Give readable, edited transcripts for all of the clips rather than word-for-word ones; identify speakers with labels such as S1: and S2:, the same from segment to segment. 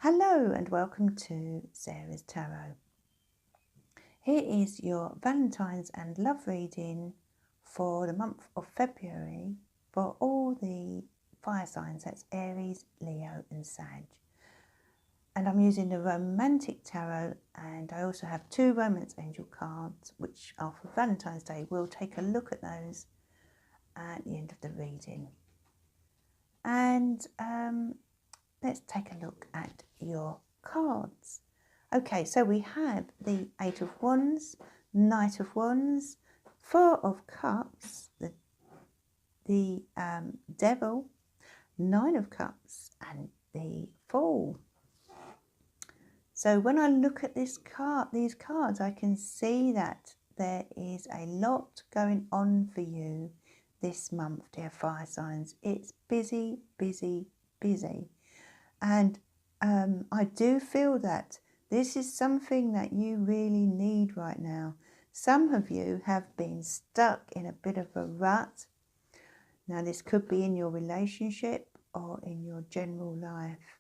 S1: Hello and welcome to Sarah's Tarot. Here is your Valentines and love reading for the month of February for all the fire signs. That's Aries, Leo and Sag. And I'm using the Romantic Tarot, and I also have two Romance Angel cards which are for Valentine's Day. We'll take a look at those at the end of the reading. And let's take a look at your cards. Okay, so we have the Eight of Wands, Knight of Wands, Four of Cups, the Devil, Nine of Cups, and the Fool. So when I look at these cards, I can see that there is a lot going on for you this month, dear fire signs. It's busy, busy, busy. And I do feel that this is something that you really need right now. Some of you have been stuck in a bit of a rut. Now, this could be in your relationship or in your general life.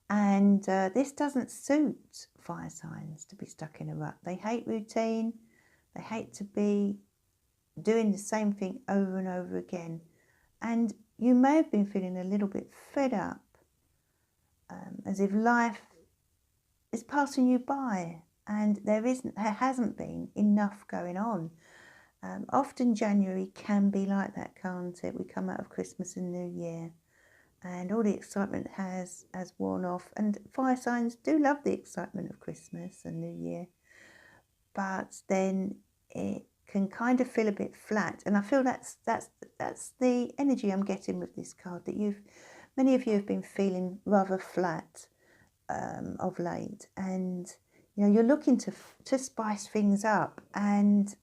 S1: And this doesn't suit fire signs to be stuck in a rut. They hate routine. They hate to be doing the same thing over and over again. And you may have been feeling a little bit fed up, as if life is passing you by and there hasn't been enough going on. Often January can be like that, can't it? We come out of Christmas and New Year and all the excitement has worn off, and fire signs do love the excitement of Christmas and New Year, but then it can kind of feel a bit flat. And I feel that's the energy I'm getting with this card, that many of you have been feeling rather flat of late, and you're looking to spice things up. And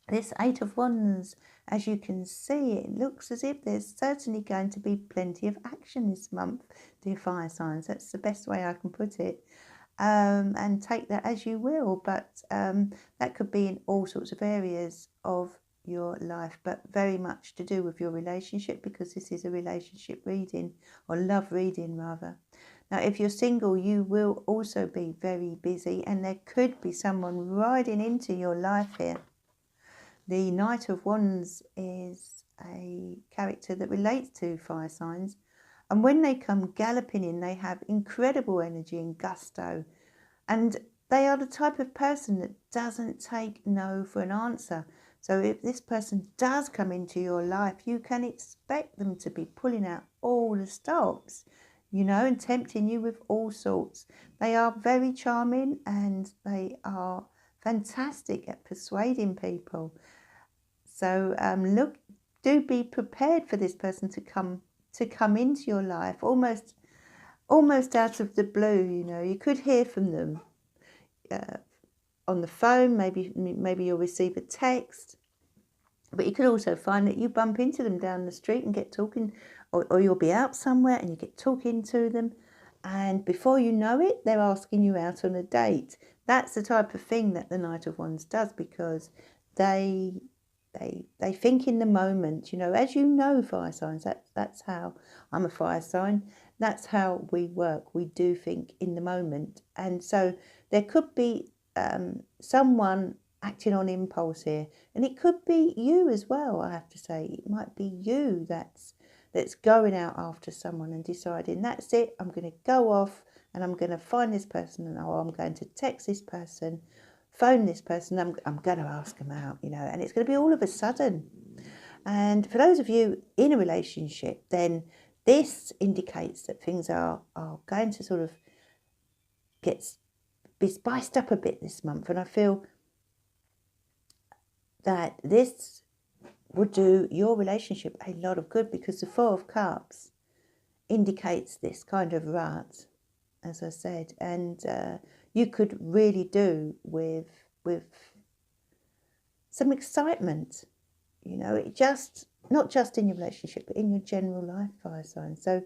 S1: this Eight of Wands, as you can see, it looks as if there's certainly going to be plenty of action this month, dear fire signs. That's the best way I can put it. And take that as you will, but that could be in all sorts of areas of your life, but very much to do with your relationship, because this is a relationship reading, or love reading rather. Now, if you're single, you will also be very busy, and there could be someone riding into your life here. The Knight of Wands is a character that relates to fire signs, and when they come galloping in, they have incredible energy and gusto, and they are the type of person that doesn't take no for an answer. So if this person does come into your life, you can expect them to be pulling out all the stops, and tempting you with all sorts. They are very charming, and they are fantastic at persuading people. So do be prepared for this person to come into your life almost out of the blue. You could hear from them on the phone. Maybe you'll receive a text, but you could also find that you bump into them down the street and get talking, or you'll be out somewhere and you get talking to them, and before you know it, they're asking you out on a date. That's the type of thing that the Knight of Wands does, because they think in the moment. As fire signs, that's how I'm a fire sign. That's how we work. We do think in the moment. And so there could be someone acting on impulse here, and it could be you as well. I have to say, it might be you that's going out after someone and deciding, that's it, I'm going to go off and I'm going to find this person, and I'm going to text this person, phone this person, I'm going to ask them out, and it's going to be all of a sudden. And for those of you in a relationship, then this indicates that things are going to sort of be spiced up a bit this month. And I feel that this would do your relationship a lot of good, because the Four of Cups indicates this kind of rut, as I said, and you could really do with some excitement, it just not just in your relationship, but in your general life, fire sign. So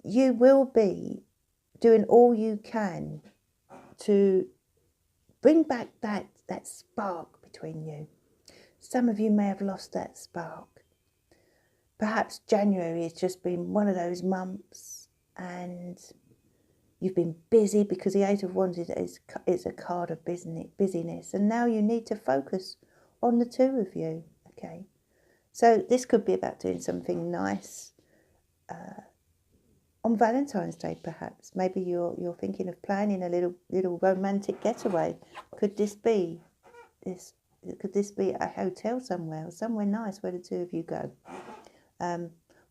S1: you will be doing all you can to bring back that spark between you. Some of you may have lost that spark. Perhaps January has just been one of those months and you've been busy, because the Eight of Wands is a card of busyness, and now you need to focus on the two of you, okay? So this could be about doing something nice on Valentine's Day, perhaps. Maybe you're thinking of planning a little romantic getaway. Could this be a hotel somewhere, or somewhere nice where the two of you go?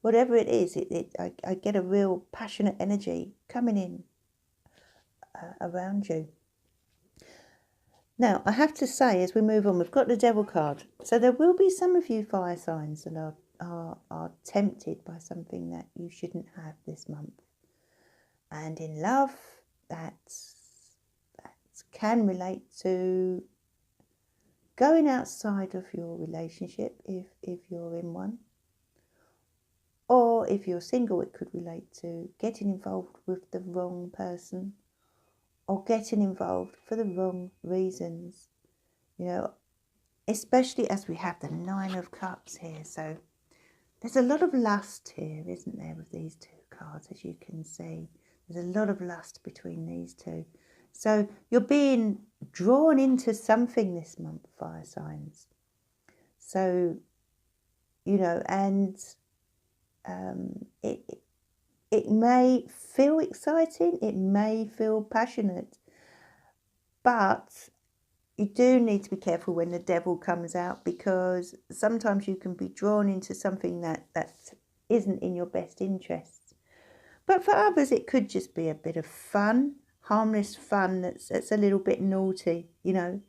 S1: Whatever it is, I get a real passionate energy coming in around you. Now, I have to say, as we move on, we've got the Devil card. So there will be some of you fire signs that are tempted by something that you shouldn't have this month. And in love, that can relate to going outside of your relationship if you're in one. Or if you're single, it could relate to getting involved with the wrong person, or getting involved for the wrong reasons, you know, especially as we have the Nine of Cups here. So there's a lot of lust here, isn't there, with these two cards, as you can see. There's a lot of lust between these two. So you're being drawn into something this month, fire signs. So, you know, and it may feel exciting, it may feel passionate, but you do need to be careful when the Devil comes out, because sometimes you can be drawn into something that isn't in your best interests. But for others, it could just be a bit of fun, harmless fun that's a little bit naughty, you know.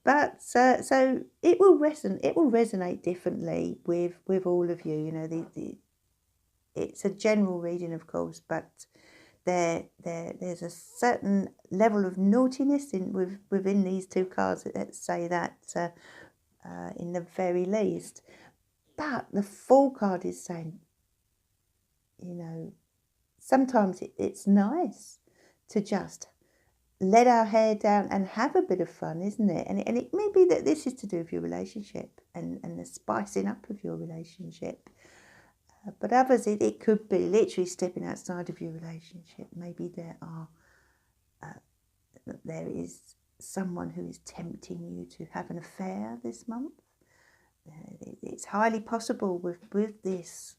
S1: But so it will resonate differently with all of you. You know, it's a general reading, of course, but there's a certain level of naughtiness within these two cards. Let's say that in the very least. But the Fool card is saying, you know, sometimes it's nice to just let our hair down and have a bit of fun, isn't it? And it may be that this is to do with your relationship and the spicing up of your relationship. But others, it could be literally stepping outside of your relationship. Maybe there is someone who is tempting you to have an affair this month. It's highly possible with this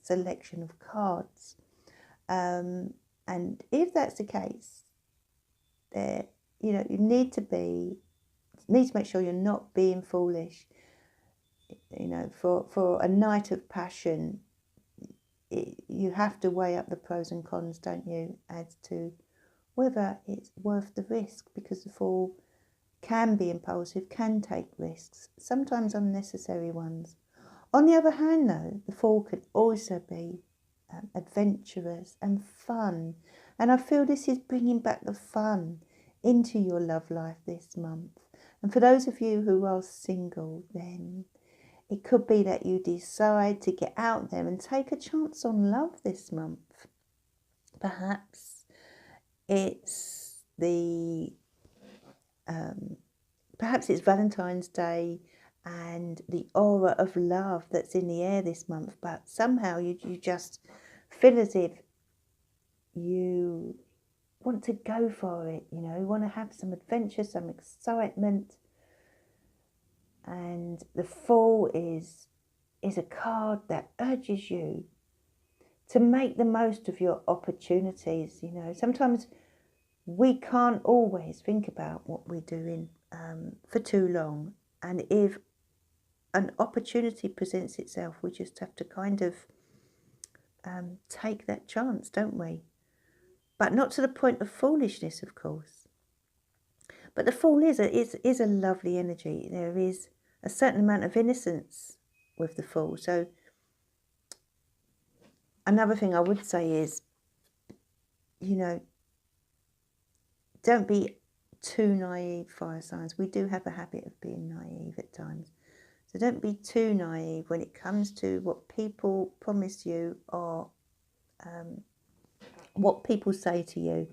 S1: selection of cards. And if that's the case, you know, you need to make sure you're not being foolish. You know, for a night of passion, you have to weigh up the pros and cons, don't you, as to whether it's worth the risk, because the Fool can be impulsive, can take risks, sometimes unnecessary ones. On the other hand, though, the Fool can also be adventurous and fun, and I feel this is bringing back the fun into your love life this month. And for those of you who are single, then it could be that you decide to get out there and take a chance on love this month. Perhaps it's perhaps it's Valentine's Day and the aura of love that's in the air this month, but somehow you just feel as if you want to go for it, you know, you want to have some adventure, some excitement. And the Fool is a card that urges you to make the most of your opportunities. You know, sometimes we can't always think about what we're doing for too long. And if an opportunity presents itself, we just have to kind of take that chance, don't we? But not to the point of foolishness, of course. But the Fool is a lovely energy. There is a certain amount of innocence with the Fool. So another thing I would say is, you know, don't be too naive, fire signs. We do have a habit of being naive at times. So don't be too naive when it comes to what people promise you or what people say to you.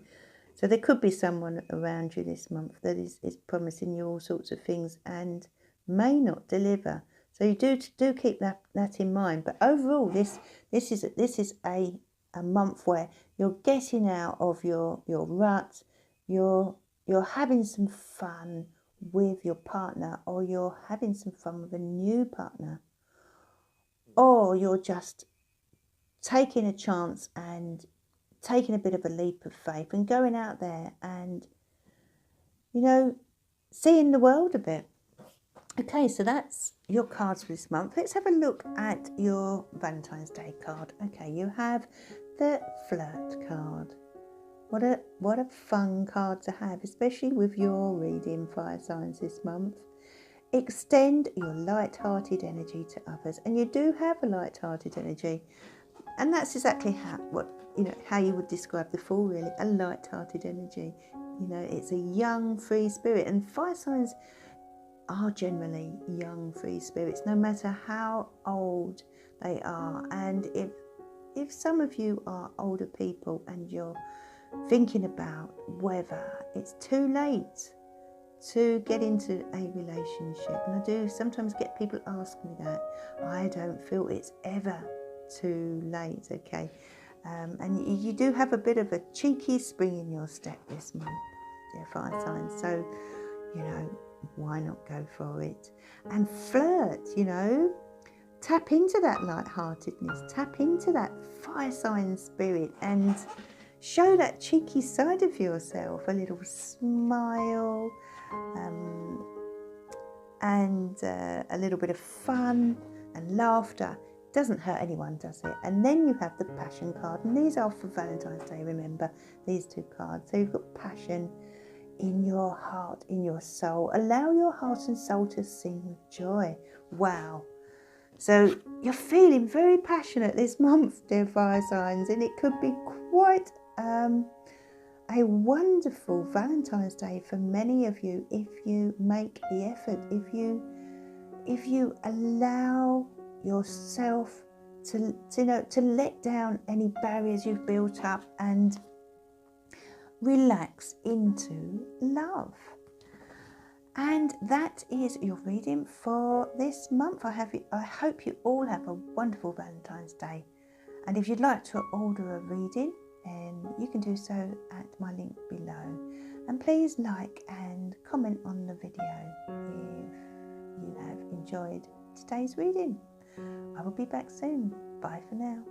S1: So there could be someone around you this month that is promising you all sorts of things and may not deliver. So you do keep that in mind. But overall, this is a month where you're getting out of your rut. You're having some fun with your partner, or you're having some fun with a new partner, or you're just taking a chance and taking a bit of a leap of faith and going out there and, you know, seeing the world a bit. Okay, so that's your cards for this month. Let's have a look at your Valentine's Day card. Okay, you have the flirt card. What a fun card to have, especially with your reading, fire signs, this month. Extend your light-hearted energy to others, and you do have a light-hearted energy, and that's exactly how you would describe the Fool, really, a light-hearted energy. You know, it's a young, free spirit, and fire signs are generally young, free spirits, no matter how old they are. And if some of you are older people and you're thinking about whether it's too late to get into a relationship, and I do sometimes get people ask me that, I don't feel it's ever too late. Okay, and you do have a bit of a cheeky spring in your step this month, dear fire signs, so you know, why not go for it and flirt? You know, tap into that lightheartedness, tap into that fire sign spirit, and show that cheeky side of yourself. A little smile, and a little bit of fun and laughter. Doesn't hurt anyone, does it? And then you have the passion card, and these are for Valentine's Day. Remember these two cards. So you've got passion in your heart, in your soul. Allow your heart and soul to sing with joy. Wow. So you're feeling very passionate this month, dear fire signs, and it could be quite a wonderful Valentine's Day for many of you if you make the effort, if you allow yourself to let down any barriers you've built up and relax into love. And that is your reading for this month. I hope you all have a wonderful Valentine's Day. And if you'd like to order a reading, then you can do so at my link below. And please like and comment on the video if you have enjoyed today's reading. I will be back soon. Bye for now.